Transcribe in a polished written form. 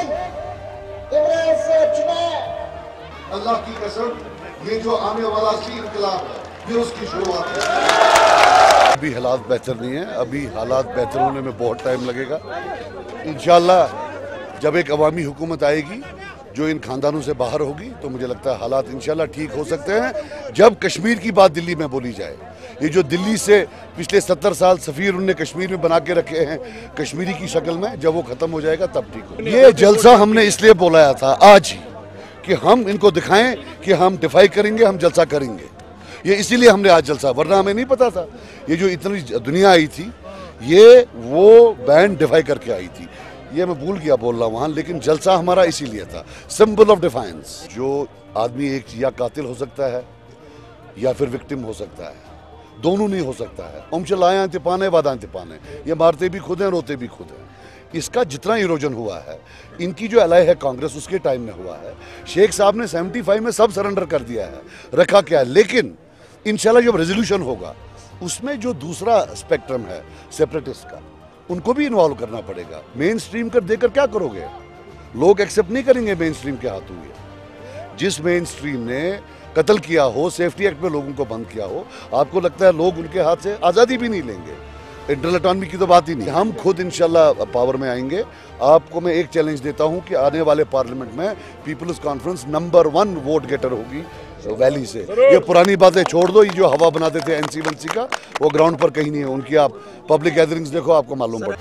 इमरान से चुना। अल्लाह की कसम ये जो आने वाला सी इनकलाब है ये उसकी शुरुआत है। अभी हालात बेहतर नहीं है, अभी हालात बेहतर होने में बहुत टाइम लगेगा। इंशाल्लाह जब एक अवामी हुकूमत आएगी जो इन खानदानों से बाहर होगी तो मुझे लगता है हालात इंशाल्लाह ठीक हो सकते हैं। जब कश्मीर की बात दिल्ली में बोली जाए, ये जो दिल्ली से पिछले 70 साल सफ़ीर उनने कश्मीर में बना के रखे हैं कश्मीरी की शक्ल में, जब वो ख़त्म हो जाएगा तब ठीक हो। ये जलसा हमने इसलिए बुलाया था आज ही कि हम इनको दिखाएं कि हम डिफाई करेंगे, हम जलसा करेंगे। ये इसीलिए हमने आज जलसा, वरना हमें नहीं पता था। ये जो इतनी दुनिया आई थी ये वो बैंड डिफाई करके आई थी, ये मैं भूल गया बोल रहा वहाँ, लेकिन जलसा हमारा इसीलिए था, सिंबल ऑफ डिफाइंस। जो आदमी एक या कातिल हो सकता है या फिर विक्टिम हो सकता है, दोनों नहीं हो सकता है। हम चलाया तिपाने वादा तिपाने, ये मारते भी खुद हैं रोते भी खुद हैं। इसका जितना इरोजन हुआ है, इनकी जो एलाई है कांग्रेस उसके टाइम में हुआ है। शेख साहब ने 75 में सब सरेंडर कर दिया है, रखा क्या है। लेकिन इंशाल्लाह जब रेजोल्यूशन होगा उसमें जो दूसरा स्पेक्ट्रम है सेपरेटिस्ट का, उनको भी इन्वॉल्व करना पड़ेगा। मेन स्ट्रीम कर देकर क्या करोगे, लोग एक्सेप्ट नहीं करेंगे मेन स्ट्रीम के हाथों ये। जिस मेन स्ट्रीम ने कत्ल किया हो, सेफ्टी एक्ट में लोगों को बंद किया हो, आपको लगता है लोग उनके हाथ से आज़ादी भी नहीं लेंगे? इंटरनल ऑटोनॉमी की तो बात ही नहीं। हम खुद इंशाल्लाह पावर में आएंगे। आपको मैं एक चैलेंज देता हूं कि आने वाले पार्लियामेंट में People's Conference number 1 vote getter होगी वैली से। ये पुरानी बातें छोड़ दो, ये जो हवा बनाते थे एनसी वनसी का, वो ग्राउंड पर कहीं नहीं है। उनकी आप पब्लिक गैदरिंग्स देखो, आपको मालूम पड़े।